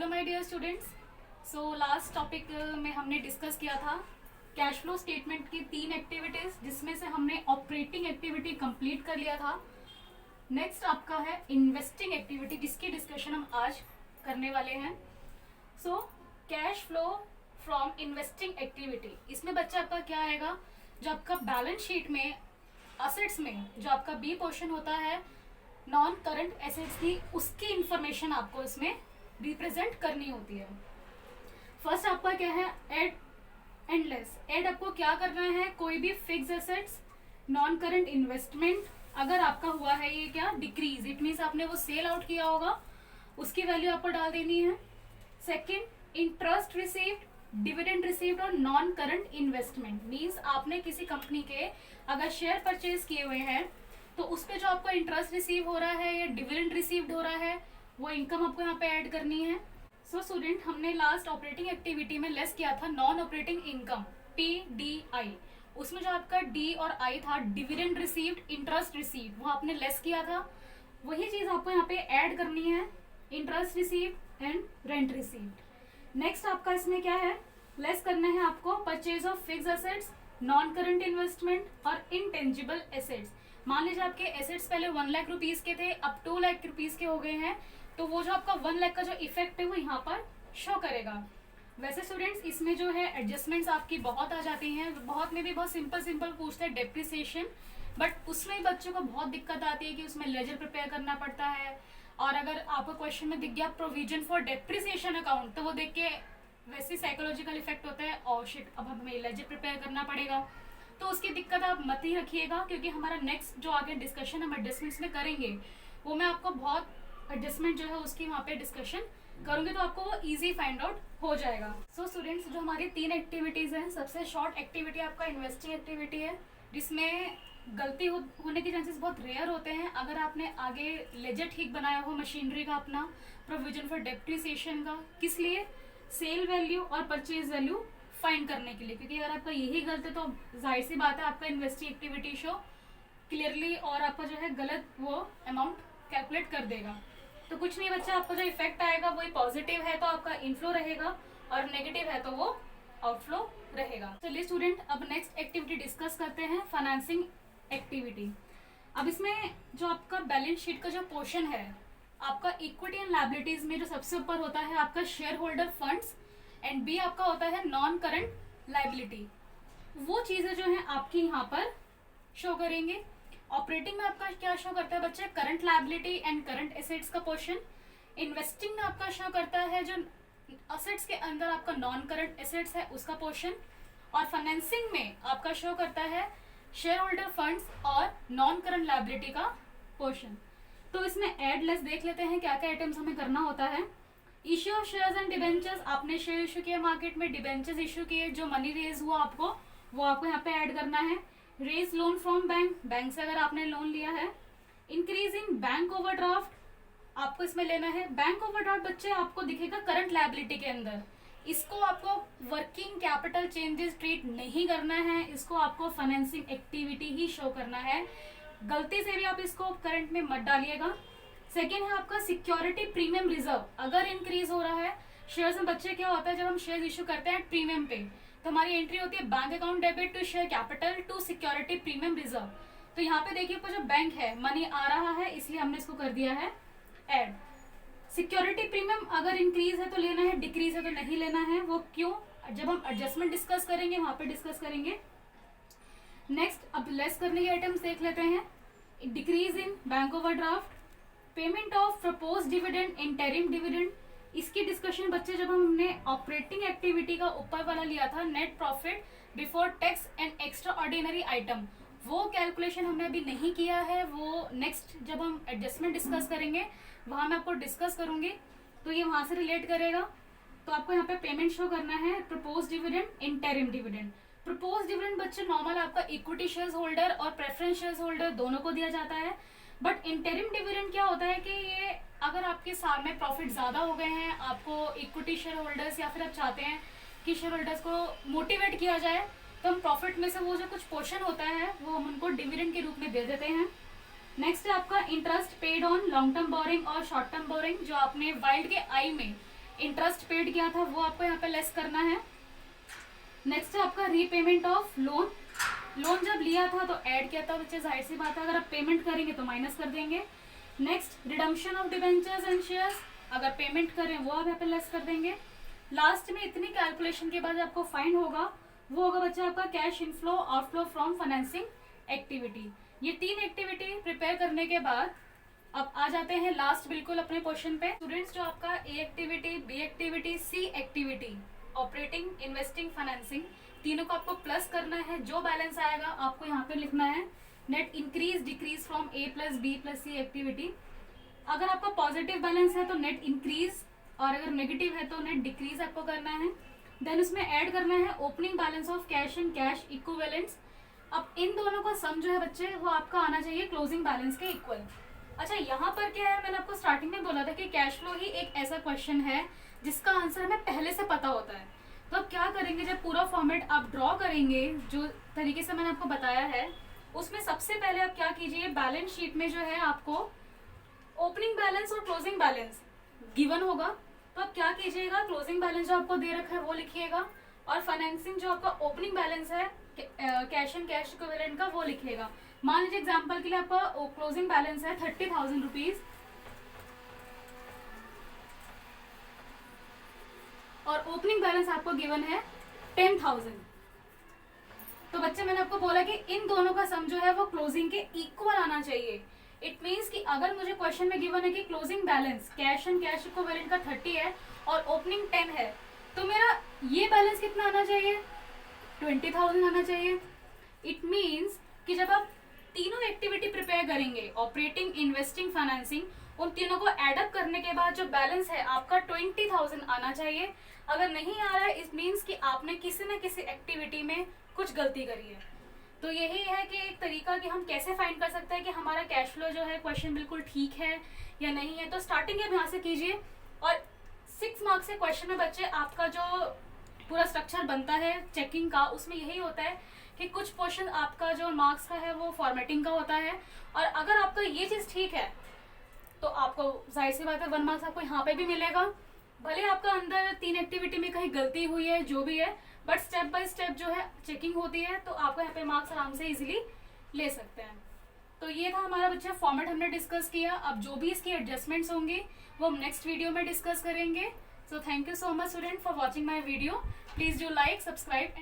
Hello my dear students. So last topic में हमने discuss किया था कैश फ्लो स्टेटमेंट की 3 एक्टिविटीज, जिसमें से हमने ऑपरेटिंग एक्टिविटी कंप्लीट कर लिया था। नेक्स्ट आपका है इन्वेस्टिंग एक्टिविटी, जिसकी डिस्कशन हम आज करने वाले हैं। So cash flow from investing activity, इसमें बच्चा आपका क्या आएगा, जो आपका बैलेंस शीट में असेट्स में जो आपका बी पोर्शन होता है नॉन करंट एसेट्स की, उसकी इंफॉर्मेशन आपको इसमें रिप्रेजेंट करनी होती है। फर्स्ट आपका क्या है, एड एंड लेस। एड आपको क्या करना है, कोई भी fix assets non current investment अगर आपका हुआ है ये क्या डिक्रीज, इट मीन्स आपने वो सेल आउट किया होगा, उसकी वैल्यू आपको डाल देनी है। Second, interest received, dividend received और नॉन करंट इन्वेस्टमेंट, मीन्स आपने किसी कंपनी के अगर शेयर परचेज किए हुए हैं तो उस पर जो आपको इंटरेस्ट रिसीव हो रहा है या डिविडेंड रिसीव्ड हो रहा है, वो इनकम आपको यहाँ पे ऐड करनी है। सो स्टूडेंट, हमने लास्ट ऑपरेटिंग एक्टिविटी में लेस किया था नॉन ऑपरेटिंग इनकम PDI। उसमें जो आपका D और I था, डिविडेंड रिसीव्ड, इंटरेस्ट रिसीव्ड, वो आपने लेस किया था। वही चीज आपको यहाँ पे ऐड करनी है, interest received and rent received. Next आपका इसमें क्या है, लेस करना है आपको purchase of fix assets, non current investment और इनटेंजिबल एसेट्स। मान लीजिए आपके एसेट्स पहले 1 लाख रुपीज के थे, अब 2 लाख रुपीज के हो गए हैं, तो वो जो आपका 1 लाख का जो इफेक्ट है वो यहाँ पर शो करेगा। वैसे स्टूडेंट्स, इसमें जो है एडजस्टमेंट्स आपकी बहुत आ जाती हैं, बहुत में भी बहुत सिंपल पूछते हैं डेप्रिसिएशन, बट उसमें ही बच्चों को बहुत दिक्कत आती है कि उसमें लेजर प्रिपेयर करना पड़ता है। और अगर आपको क्वेश्चन में दिख गया प्रोविजन फॉर डेप्रिसिएशन अकाउंट, तो वो देख के वैसे साइकोलॉजिकल इफेक्ट होता है, और शिट अब हमें लेजर प्रिपेयर करना पड़ेगा, तो उसकी दिक्कत आप मत ही रखिएगा, क्योंकि हमारा नेक्स्ट जो आगे डिस्कशन हम एडजस्टमेंट्स में करेंगे, वो मैं आपको बहुत एडजस्टमेंट जो है उसकी वहाँ पे डिस्कशन करूंगी, तो आपको वो इजी फाइंड आउट हो जाएगा। सो स्टूडेंट्स, जो हमारी 3 एक्टिविटीज हैं, सबसे शॉर्ट एक्टिविटी आपका इन्वेस्टिंग एक्टिविटी है, जिसमें गलती होने के चांसेस बहुत रेयर होते हैं। अगर आपने आगे लेजर ठीक बनाया हो मशीनरी का अपना, प्रोविजन फॉर डेप्रिसिएशन का, किस लिए, सेल वैल्यू और परचेज वैल्यू फाइंड करने के लिए, क्योंकि अगर आपका यही गलत है तो जाहिर सी बात है आपका इन्वेस्टिंग एक्टिविटी शो क्लियरली और आपका जो है गलत वो अमाउंट कैलकुलेट कर देगा। तो कुछ नहीं बच्चा, आपका जो इफेक्ट आएगा वही पॉजिटिव है तो आपका इनफ्लो रहेगा, और नेगेटिव है तो वो आउटफ्लो रहेगा। चलिए स्टूडेंट, अब नेक्स्ट एक्टिविटी डिस्कस करते हैं, फाइनेंसिंग एक्टिविटी। अब इसमें जो आपका बैलेंस शीट का जो पोर्शन है, आपका इक्विटी एंड लायबिलिटीज में जो सबसे ऊपर होता है आपका shareholder funds, and B आपका होता है नॉन करंट लायबिलिटी। वो चीजें जो है आपकी यहाँ पर शो करेंगे। ऑपरेटिंग में आपका क्या शो करता है बच्चे, current liability and current assets का पोर्शन। इन्वेस्टिंग में आपका शो करता है जो असेट्स के अंदर आपका नॉन करंट एसेट्स है उसका पोर्शन। और फाइनेंसिंग में आपका शो करता है शेयर होल्डर फंड्स और नॉन करंट लायबिलिटी का पोर्शन। तो इसमें एड लेस देख लेते हैं क्या क्या आइटम्स हमें करना होता है। Issue of shares and debentures, आपने शेयर इशू किया मार्केट में, डिबेंचर्स इशू किए, जो मनी रेज हुआ आपको वो आपको यहाँ पे ऐड करना है। Raise loan from bank, bank से अगर आपने लोन लिया है। इंक्रीज इन बैंक ओवरड्राफ्ट आपको इसमें लेना है। बैंक ओवरड्राफ्ट बच्चे आपको दिखेगा करंट लायबिलिटी के अंदर, इसको आपको वर्किंग कैपिटल चेंजेस ट्रीट नहीं करना है, इसको आपको फाइनेंसिंग एक्टिविटी ही शो करना है। गलती से भी आप इसको करंट में मत डालिएगा। सेकेंड है आपका सिक्योरिटी प्रीमियम रिजर्व, अगर इंक्रीज हो रहा है शेयर्स में बच्चे, क्या होता है जब हम शेयर इशू करते हैं प्रीमियम पे, तो हमारी एंट्री होती है bank account debit to share capital to security premium reserve. तो यहाँ पे देखिए जो बैंक है मनी आ रहा है, इसलिए हमने इसको कर दिया है ऐड। सिक्योरिटी प्रीमियम अगर इंक्रीज है तो लेना है, डिक्रीज है तो नहीं लेना है। वो क्यों, जब हम एडजस्टमेंट डिस्कस करेंगे वहां पे डिस्कस करेंगे। नेक्स्ट, अब लेस करने के आइटम्स देख लेते हैं। Decrease in bank overdraft, payment of propose dividend, interim dividend, इसकी डिस्कशन बच्चे जब हमने ऑपरेटिंग एक्टिविटी का ऊपर वाला लिया था, net profit before tax and extra ordinary item, वो कैलकुलेशन हमने अभी नहीं किया है, वो नेक्स्ट जब हम एडजस्टमेंट डिस्कस करेंगे वहां मैं आपको डिस्कस करूंगी, तो ये वहां से रिलेट करेगा। तो आपको यहाँ पे पेमेंट शो करना है, propose dividend, interim dividend. Propose dividend बच्चे नॉर्मल आपका इक्विटी शेयर होल्डर और प्रेफरेंस शेयर होल्डर दोनों को दिया जाता है, बट इंटरिम डिविडेंड क्या होता है कि ये अगर आपके साल में प्रॉफिट ज्यादा हो गए हैं, आपको इक्विटी शेयर होल्डर्स या फिर आप चाहते हैं कि शेयर होल्डर्स को मोटिवेट किया जाए, तो हम प्रॉफिट में से वो जो कुछ पोर्शन होता है वो हम उनको डिविडेंड के रूप में दे देते हैं। नेक्स्ट है आपका interest paid on long term borrowing और शॉर्ट टर्म बोरिंग, जो आपने वाइल्ड के आई में इंटरेस्ट पेड किया था वो आपको यहाँ पे लेस करना है। नेक्स्ट है आपका रीपेमेंट ऑफ लोन। लोन जब लिया था तो ऐड किया था बच्चे, जाहिर सी बात है अगर आप पेमेंट करेंगे तो माइनस कर देंगे। Next redemption of debentures and shares, अगर पेमेंट करें वो आप यहाँ पे लेस कर देंगे। लास्ट में इतनी कैलकुलेशन के बाद आपको फाइंड होगा वो होगा बच्चा आपका cash inflow outflow from financing activity. ये 3 एक्टिविटी प्रिपेयर करने के बाद अब आ जाते हैं लास्ट बिल्कुल अपने क्वेश्चन पे। स्टूडेंट्स जो आपका ए एक्टिविटी, बी एक्टिविटी, सी एक्टिविटी, ऑपरेटिंग, इन्वेस्टिंग, फाइनेंसिंग, तीनों को आपको प्लस करना है। जो बैलेंस आएगा आपको यहाँ पे लिखना है net increase decrease from A plus B plus C activity. अगर आपका पॉजिटिव बैलेंस है तो नेट इंक्रीज, और अगर नेगेटिव है तो नेट डिक्रीज आपको करना है। देन उसमें ऐड करना है opening balance of cash and cash equivalents. अब इन दोनों का सम जो है बच्चे वो आपका आना चाहिए क्लोजिंग बैलेंस के इक्वल। अच्छा यहाँ पर क्या है, मैंने आपको स्टार्टिंग में बोला था कि कैश फ्लो ही एक ऐसा क्वेश्चन है जिसका आंसर हमें पहले से पता होता है। तो अब क्या करेंगे, जब पूरा फॉर्मेट आप ड्रॉ करेंगे जो तरीके से मैंने आपको बताया है, उसमें सबसे पहले आप क्या कीजिए, बैलेंस शीट में जो है आपको ओपनिंग बैलेंस और क्लोजिंग बैलेंस गिवन होगा, तो आप क्या कीजिएगा, क्लोजिंग बैलेंस जो आपको दे रखा है वो लिखिएगा, और फाइनेंसिंग जो आपका ओपनिंग बैलेंस है कैश एंड कैश इक्विवेलेंट का वो लिखिएगा। मान लीजिए एग्जांपल के लिए आपका क्लोजिंग बैलेंस है 30,000 रुपीज और ओपनिंग बैलेंस आपको गिवन है 10,000। तो बच्चे मैंने आपको बोला कि इन दोनों का सम जो है वो क्लोजिंग के इक्वल आना चाहिए। इट मीन्स कि अगर मुझे क्वेश्चन में गिवन है कि closing balance cash and cash equivalent का 30 है और ओपनिंग 10 है, तो मेरा ये बैलेंस कितना आना चाहिए, 20,000 आना चाहिए। इट मीन्स कि जब आप तीनों एक्टिविटी प्रिपेयर करेंगे, ऑपरेटिंग, इन्वेस्टिंग, फाइनेंसिंग, उन तीनों को एडअप करने के बाद जो बैलेंस है आपका 20,000 आना चाहिए। अगर नहीं आ रहा है इट मीन्स कि आपने किसी न किसी एक्टिविटी में कुछ गलती करी है। तो यही है कि एक तरीका कि हम कैसे फाइंड कर सकते हैं कि हमारा कैश फ्लो जो है क्वेश्चन बिल्कुल ठीक है या नहीं है। तो स्टार्टिंग आप यहाँ से कीजिए, और 6 मार्क्स के क्वेश्चन में बच्चे आपका जो पूरा स्ट्रक्चर बनता है चेकिंग का, उसमें यही होता है कि कुछ पोर्शन आपका जो मार्क्स का है वो फॉर्मेटिंग का होता है, और अगर आपका ये चीज़ ठीक है तो आपको जाहिर सी बात है 1 मार्क्स आपको यहाँ पे भी मिलेगा। भले आपका अंदर 3 एक्टिविटी में कहीं गलती हुई है जो भी है, बट स्टेप बाय स्टेप जो है चेकिंग होती है, तो आपको यहाँ पे मार्क्स आराम से इजीली ले सकते हैं। तो ये था हमारा बच्चा फॉर्मेट हमने डिस्कस किया। अब जो भी इसकी एडजस्टमेंट्स होंगे वो हम नेक्स्ट वीडियो में डिस्कस करेंगे। So thank you so much student for watching my video. Please do like, subscribe.